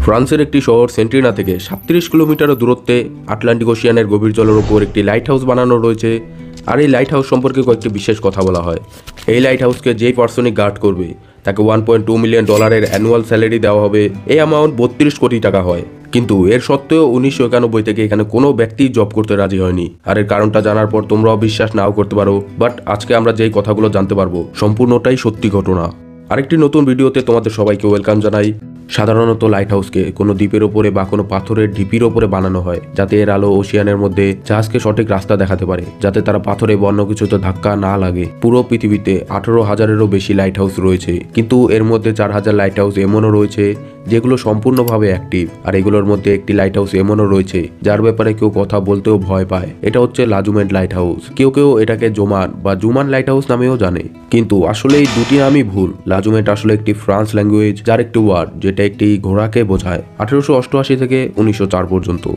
ফ্রান্সের একটি শহর সেন্ট্রিনা থেকে 37 কিলোমিটার দূরত্বে আটলান্টিক ওশিয়ানের গভীর জলের উপর একটি লাইট হাউস বানানো রয়েছে। আর এই লাইট হাউস সম্পর্কে কয়েকটি বিশেষ কথা বলা হয়। এই লাইট হাউসকে যেই পার্সনই গার্ড করবে তাকে $1.2 মিলিয়ন অ্যানুয়াল স্যালারি দেওয়া হবে। এই অ্যামাউন্ট 32 কোটি টাকা হয়। কিন্তু এর সত্ত্বেও 1991 থেকে এখানে কোনো ব্যক্তি জব করতে রাজি হয়নি। আর এর কারণটা জানার পর তোমরাও বিশ্বাস নাও করতে পারো, বাট আজকে আমরা যেই কথাগুলো জানতে পারবো সম্পূর্ণটাই সত্যি ঘটনা। আরেকটি নতুন ভিডিওতে তোমাদের সবাইকে ওয়েলকাম জানাই। সাধারণত লাইট হাউসকে কোনো দ্বীপের ওপরে বা কোনো পাথরের ঢিপির ওপরে বানানো হয়, যাতে এর আলো ওশিয়ানের মধ্যে জাহাজকে সঠিক রাস্তা দেখাতে পারে, যাতে তারা পাথরে বা অন্য কিছুতে ধাক্কা না লাগে। পুরো পৃথিবীতে 18,000-এরও বেশি লাইট হাউস রয়েছে, কিন্তু এর মধ্যে 4,000 লাইট হাউস এমনও রয়েছে যেগুলো সম্পূর্ণভাবে অ্যাক্টিভ। আর এগুলোর মধ্যে একটি লাইট হাউস এমনও রয়েছে যার ব্যাপারে কেউ কথা বলতেও ভয় পায়। এটা হচ্ছে লাজুমেন্ট লাইট হাউস। কেউ কেউ এটাকে জোমান বা জুমান লাইট হাউস নামেও জানে, কিন্তু আসলে এই দুটি নামই ভুল। লাজুমেন্ট আসলে একটি ফ্রান্স ল্যাঙ্গুয়েজ, যার একটি ওয়ার্ড যেটা একটি ঘোড়াকে বোঝায়। 1888 থেকে 1904 পর্যন্ত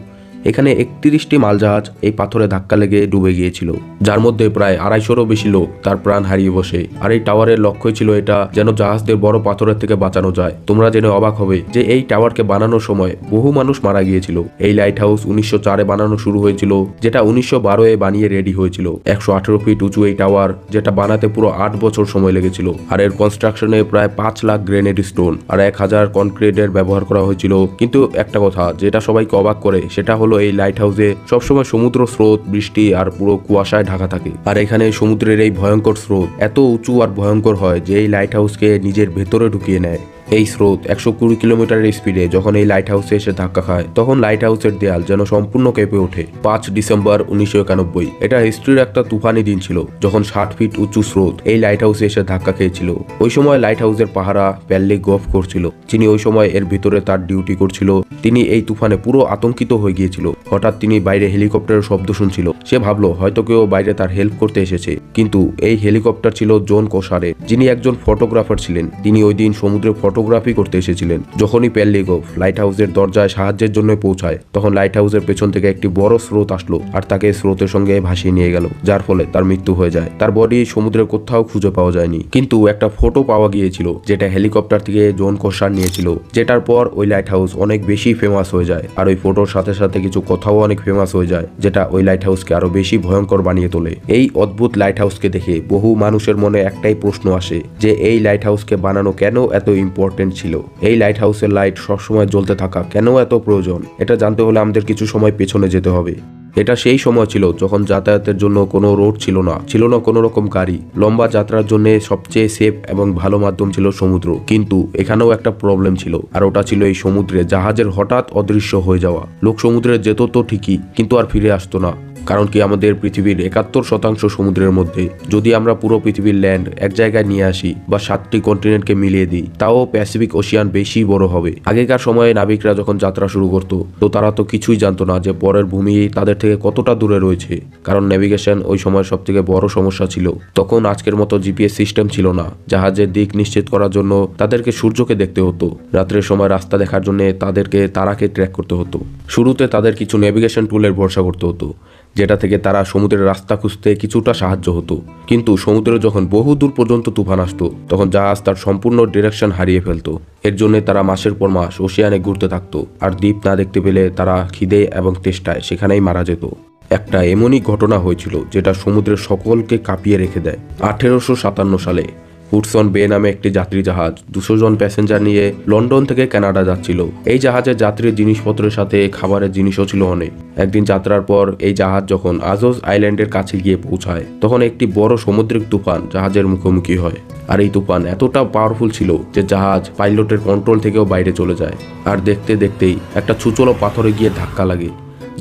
এখানে 31টি মালজাহাজ এই পাথরে ধাক্কা লেগে ডুবে গিয়েছিল, যার মধ্যে প্রায় 250-রও বেশি লোক তার প্রাণ হারিয়ে বসে। আর এই টাওয়ারের লক্ষ্যই ছিল এটা যেন জাহাজদের বড় পাথরের থেকে বাঁচানো যায়। তোমরা জেনে অবাক হবে যে এই টাওয়ারকে বানানোর সময় বহু মানুষ মারা গিয়েছিল। এই লাইট হাউস 1904-এ বানানো শুরু হয়েছিল, যেটা 1912-এ বানিয়ে রেডি হয়েছিল। 118 ফিট উঁচু এই টাওয়ার, যেটা বানাতে পুরো 8 বছর সময় লেগেছিল। আর এর কনস্ট্রাকশনে প্রায় 5 লাখ গ্রেনেড স্টোন আর 1000 কনক্রিটের ব্যবহার করা হয়েছিল। কিন্তু একটা কথা যেটা সবাইকে অবাক করে, সেটা হলো এই লাইট হাউসে সবসময় সমুদ্র স্রোত, বৃষ্টি আর পুরো কুয়াশায় ঢাকা থাকে। আর এখানে সমুদ্রের এই ভয়ঙ্কর স্রোত এত উঁচু আর ভয়ঙ্কর হয় যে এই লাইট হাউসকে নিজের ভেতরে ঢুকিয়ে নেয়। এই স্রোত 120 কিলোমিটারের স্পিডে যখন এই লাইট হাউসে এসে ধাক্কা খায়, তখন লাইট হাউসের দেয়াল যেন সম্পূর্ণ কেঁপে ওঠে। 5 ডিসেম্বর 1991 এটা হিস্ট্রির একটা তুফানি দিন ছিল, যখন 60 ফিট উঁচু স্রোত এই লাইট হাউসে এসে ধাক্কা খেয়েছিল। ওই সময় লাইট হাউসের পাহারা প্যাল্লি গফ করছিল, যিনি ওই সময় এর ভিতরে তার ডিউটি করছিল। তিনি এই তুফানে পুরো আতঙ্কিত হয়ে গিয়েছিল। হঠাৎ তিনি বাইরে হেলিকপ্টারের শব্দ শুনছিল। সে ভাবলো হয়তো কেউ বাইরে তার হেল্প করতে এসেছে, কিন্তু এই হেলিকপ্টার ছিল জন কোসারে, যিনি একজন ফটোগ্রাফার ছিলেন। তিনি ওই দিন সমুদ্রে ফটোগ্রাফি করতে এসেছিলেন। যখনই প্যাল্লিগোভ লাইট হাউসের দরজায় সাহায্যের জন্য পৌঁছায়, তখন লাইট হাউসের পেছন থেকে একটি বড় স্রোত আসলো আর তাকে স্রোতের সঙ্গে ভাসিয়ে নিয়ে গেল, যার ফলে তার মৃত্যু হয়ে যায়। তার বডি সমুদ্রের কোথাও খুঁজে পাওয়া যায়নি, কিন্তু একটা ফটো পাওয়া গিয়েছিল যেটা হেলিকপ্টার থেকে জন কোসার নিয়েছিল, যেটার পর ওই লাইট হাউস অনেক বেশি ফেমাস হয়ে যায়। আর ওই ফটোর সাথে সাথে কিছু কথাও অনেক ফেমাস হয়ে যায়, যেটা ওই লাইট হাউসকে আরো বেশি ভয়ঙ্কর বানিয়ে তোলে। এই অদ্ভুত লাইট হাউসকে দেখে বহু মানুষের মনে একটাই প্রশ্ন আসে যে এই লাইট হাউসকে বানানো কেন এত ইম্পর্টেন্ট ছিল। এই লাইট হাউসের লাইট সবসময় জ্বলতে থাকা কেন এত প্রয়োজন? এটা জানতে হলে আমাদের কিছু সময় পেছনে যেতে হবে। এটা সেই সময় ছিল যখন যাতায়াতের জন্য কোনো রোড ছিল না কোনো রকম গাড়ি। লম্বা যাত্রার জন্য সবচেয়ে সেফ এবং ভালো মাধ্যম ছিল সমুদ্র। কিন্তু এখানেও একটা প্রবলেম ছিল, আর ওটা ছিল এই সমুদ্রে জাহাজের হঠাৎ অদৃশ্য হয়ে যাওয়া। লোক সমুদ্রে যেত তো ঠিকই, কিন্তু আর ফিরে আসতো না। কারণ কি, আমাদের পৃথিবীর 71% সমুদ্রের মধ্যে যদি আমরা পুরো পৃথিবীর ল্যান্ড এক জায়গায় নিয়ে আসি বা 7টি কন্টিনেন্টকে মিলিয়ে দিই, তাও প্যাসিফিক ওশিয়ান বেশি বড় হবে। আগেকার সময়ে নাবিকরা যখন যাত্রা শুরু করতো, তো তারা তো কিছুই জানতো না যে পরের ভূমি তাদের থেকে কতটা দূরে রয়েছে। কারণ নেভিগেশন ওই সময় সব থেকে বড় সমস্যা ছিল। তখন আজকের মতো জিপিএস সিস্টেম ছিল না। জাহাজের দিক নিশ্চিত করার জন্য তাদেরকে সূর্যকে দেখতে হতো। রাত্রের সময় রাস্তা দেখার জন্য তাদেরকে তারাকে ট্র্যাক করতে হতো। শুরুতে তাদের কিছু নেভিগেশন টুলের ভরসা করতে হতো, যেটা থেকে তারা সমুদ্রের রাস্তা খুঁজতে কিছুটা সাহায্য হতো। কিন্তু সমুদ্রে যখন বহু দূর পর্যন্ত তুফান আসতো, তখন জাহাজ তার সম্পূর্ণ ডিরেকশন হারিয়ে ফেলতো। এর জন্য তারা মাসের পর মাস ওশিয়ানে ঘুরতে থাকতো, আর দ্বীপ না দেখতে পেলে তারা খিদে এবং তেষ্টায় সেখানেই মারা যেত। একটা এমনই ঘটনা হয়েছিল যেটা সমুদ্রের সকলকে কাঁপিয়ে রেখে দেয়। 1857 সালে হুডসন বে নামে একটি যাত্রী জাহাজ 200 জন প্যাসেঞ্জার নিয়ে লন্ডন থেকে কানাডা যাচ্ছিল। এই জাহাজের যাত্রীর জিনিসপত্রের সাথে খাবারের জিনিসও ছিল অনেক। একদিন যাত্রার পর এই জাহাজ যখন আজোজ আইল্যান্ডের কাছে গিয়ে পৌঁছায়, তখন একটি বড় সামুদ্রিক তুফান জাহাজের মুখোমুখি হয়। আর এই তুফান এতটা পাওয়ারফুল ছিল যে জাহাজ পাইলটের কন্ট্রোল থেকেও বাইরে চলে যায়। আর দেখতে দেখতেই একটা ছুচলো পাথরে গিয়ে ধাক্কা লাগে,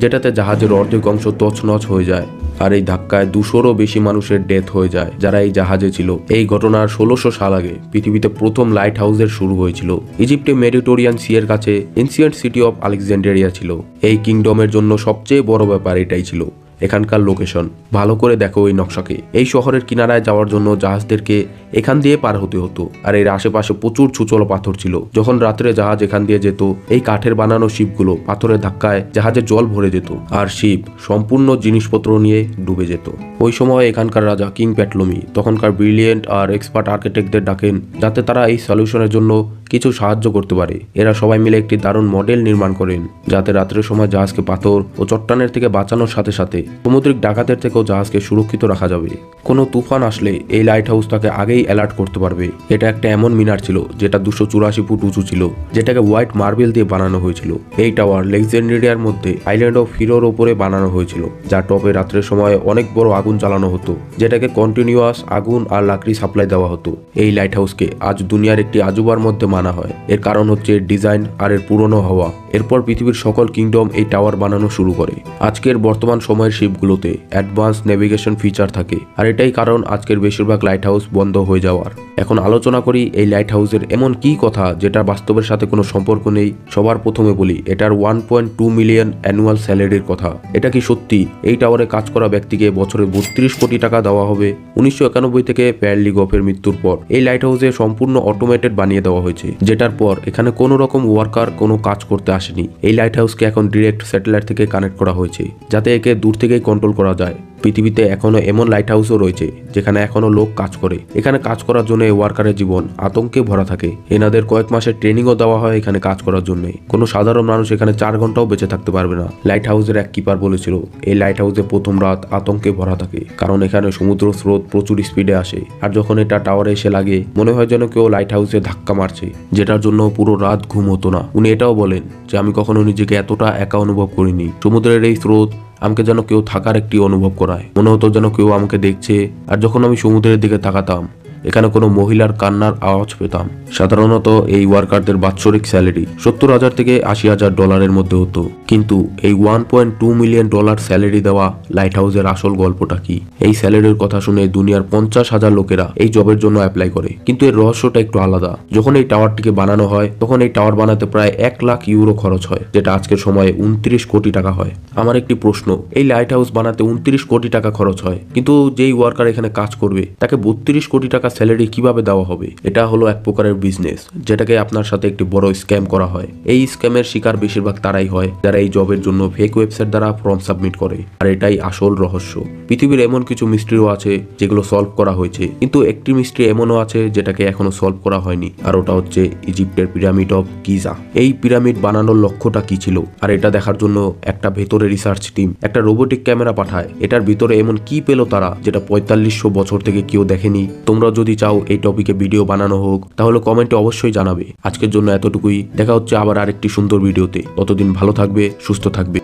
যেটাতে জাহাজের অর্ধেক অংশ তছনছ হয়ে যায়। আর এই ধাক্কায় 200-রও বেশি মানুষের ডেথ হয়ে যায় যারা এই জাহাজে ছিল। এই ঘটনার 1600 সাল আগে পৃথিবীতে প্রথম লাইট হাউসের শুরু হয়েছিল। ইজিপ্টে মেডিটেরিয়ান সি এর কাছে এনসিয়েন্ট সিটি অফ আলেকজান্ড্রিয়া ছিল। এই কিংডমের জন্য সবচেয়ে বড় ব্যাপার এটাই ছিল। এখানকার লোকেশন। ভালো করে দেখো এই নকশাকে। এই শহরের কিনারায় যাওয়ার জন্য জাহাজদেরকে এখান দিয়ে পার হতে হতো, আর এর আশেপাশে প্রচুর ছুচলো পাথর ছিল। যখন রাত্রে জাহাজ এখান দিয়ে যেত, এই কাঠের বানানো শিপগুলো পাথরের ধাক্কায় জাহাজের জল ভরে যেত, আর শিপ সম্পূর্ণ জিনিসপত্র নিয়ে ডুবে যেত। ওই সময় এখানকার রাজা কিং প্যাটলমি তখনকার ব্রিলিয়েন্ট আর এক্সপার্ট আর্কিটেক্টদের ডাকেন, যাতে তারা এই সলিউশনের জন্য কিছু সাহায্য করতে পারে। এরা সবাই মিলে একটি দারুণ মডেল নির্মাণ করেন, যাতে রাত্রের সময় জাহাজকে পাথর ও চট্টানের থেকে বাঁচানোর সাথে সাথে সামুদ্রিক ডাকাতের থেকেও জাহাজকে সুরক্ষিত রাখা যাবে। কোনো তুফান আসলে এই লাইট হাউস তাকে আগেই অ্যালার্ট করতে পারবে। এটা একটা এমন মিনার ছিল যেটা 284 ফুট উঁচু ছিল, যেটাকে হোয়াইট মার্বেল দিয়ে বানানো হয়েছিল। এই টাওয়ার লেক্সেন্ডেরিয়ার মধ্যে আইল্যান্ড অফ হিরোর ওপরে বানানো হয়েছিল, যা টপে রাত্রের সময় অনেক বড় আগুন জ্বালানো হতো, যেটাকে কন্টিনিউয়াস আগুন আর লাকড়ি সাপ্লাই দেওয়া হতো। এই লাইট হাউসকে আজ দুনিয়ার একটি আজুবার মধ্যে মানা হয়। এর কারণ হচ্ছে এর ডিজাইন আর এর পুরনো হওয়া। এরপর পৃথিবীর সকল কিংডম এই টাওয়ার বানানো শুরু করে। আজকের বর্তমান সময়ের শিপগুলোতে অ্যাডভান্স নেভিগেশন ফিচার থাকে, আর এটাই কারণ আজকের বেশিরভাগ লাইট হাউস বন্ধ হয়ে যাওয়ার। এখন আলোচনা করি এই লাইট হাউসের এমন কি কথা যেটা বাস্তবের সাথে কোনো সম্পর্ক নেই। সবার প্রথমে বলি এটার 1.2 মিলিয়ন অ্যানুয়াল স্যালারির কথা। এটা কি সত্যি? এই টাওয়ারে কাজ করা ব্যক্তিকে বছরে 32 কোটি টাকা দেওয়া হবে। 1991 থেকে প্যার লিগফের মৃত্যুর পর এই লাইট হাউসে সম্পূর্ণ অটোমেটেড বানিয়ে দেওয়া হয়েছে, যেটার পর এখানে কোনো রকম ওয়ার্কার কোনো কাজ করতে আসেনি। এই লাইট হাউসকে এখন ডিরেক্ট স্যাটেলাইট থেকে কানেক্ট করা হয়েছে, যাতে একে দূর থেকেই কন্ট্রোল করা যায়। পৃথিবীতে এখনো এমন লাইট হাউসও রয়েছে যেখানে এখনো লোক কাজ করে। এখানে কাজ করার জন্য ওয়ার্কারের জীবন আতঙ্কে ভরা থাকে। এনাদের কয়েক মাসের ট্রেনিংও দেওয়া হয় এখানে কাজ করার জন্য। কোনো সাধারণ মানুষ এখানে 4 ঘন্টাও বেঁচে থাকতে পারবে না। লাইট হাউসের এক কিপার বলেছিল এই লাইট হাউসে প্রথম রাত আতঙ্কে ভরা থাকে, কারণ এখানে সমুদ্র স্রোত প্রচুর স্পিডে আসে, আর যখন এটা টাওয়ারে এসে লাগে মনে হয় যেন কেউ লাইট হাউসে ধাক্কা মারছে, যেটার জন্য পুরো রাত ঘুম হতো না। উনি এটাও বলেন যে আমি কখনো নিজেকে এতটা একা অনুভব করিনি। সমুদ্রের এই স্রোত আমাকে যেন কেউ থাকার একটি অনুভব করায়। মনে হতো যেন কেউ আমাকে দেখছে। আর যখন আমি সমুদ্রের দিকে তাকাতাম, এখানে কোনো মহিলার কান্নার আওয়াজ পেতাম। সাধারণত এই ওয়ার্কারদের বাৎসরিক স্যালারি 70,000 থেকে 80,000 ডলারের মধ্যে হতো, কিন্তু এই 1.2 মিলিয়ন ডলার স্যালারি দেওয়া লাইট হাউসের আসল গল্পটা কি? এই স্যালারির কথা শুনে দুনিয়ার 50,000 লোকেরা এই জবের জন্য অ্যাপ্লাই করে, কিন্তু এর রহস্যটা একটু আলাদা। যখন এই টাওয়ারটিকে বানানো হয় তখন এই টাওয়ার বানাতে প্রায় 1 লাখ ইউরো খরচ হয়, যেটা আজকের সময়ে 29 কোটি টাকা হয়। আমার একটি প্রশ্ন, এই লাইট হাউস বানাতে 29 কোটি টাকা খরচ হয়, কিন্তু যেই ওয়ার্কার এখানে কাজ করবে তাকে 32 কোটি টাকা স্যালারি কিভাবে দেওয়া হবে? এটা হলো এক প্রকারের বিজনেস, যেটাকে আপনার সাথে একটি বড় স্ক্যাম করা হয়। এই স্ক্যামের শিকার বেশিরভাগ তারাই হয় যারা এই জবের জন্য ফেক ওয়েবসাইট দ্বারা ফর্ম সাবমিট করে। আর এটাই আসল রহস্য। পৃথিবীর এমন কিছু মিস্ট্রিও আছে যেগুলো সলভ করা হয়েছে, কিন্তু একটি মিস্ট্রি এমনও আছে যেটাকে এখনো সলভ করা হয়নি, আর ওটা হচ্ছে ইজিপ্টের পিরামিড অফ গিজা। এই পিরামিড বানানোর লক্ষ্যটা কি ছিল? আর এটা দেখার জন্য একটা ভেতরে রিসার্চ টিম একটা রোবোটিক ক্যামেরা পাঠায়। এটার ভিতরে এমন কি পেল তারা যেটা 4500 বছর থেকে কেউ দেখেনি? তোমরা যদি চাও এই টপিকে ভিডিও বানানো হোক তাহলে কমেন্টে অবশ্যই জানাবে। আজকের জন্য এতটুকুই। দেখা হচ্ছে আবার আরেকটি সুন্দর ভিডিওতে। ততদিন ভালো থাকবে, সুস্থ থাকবে।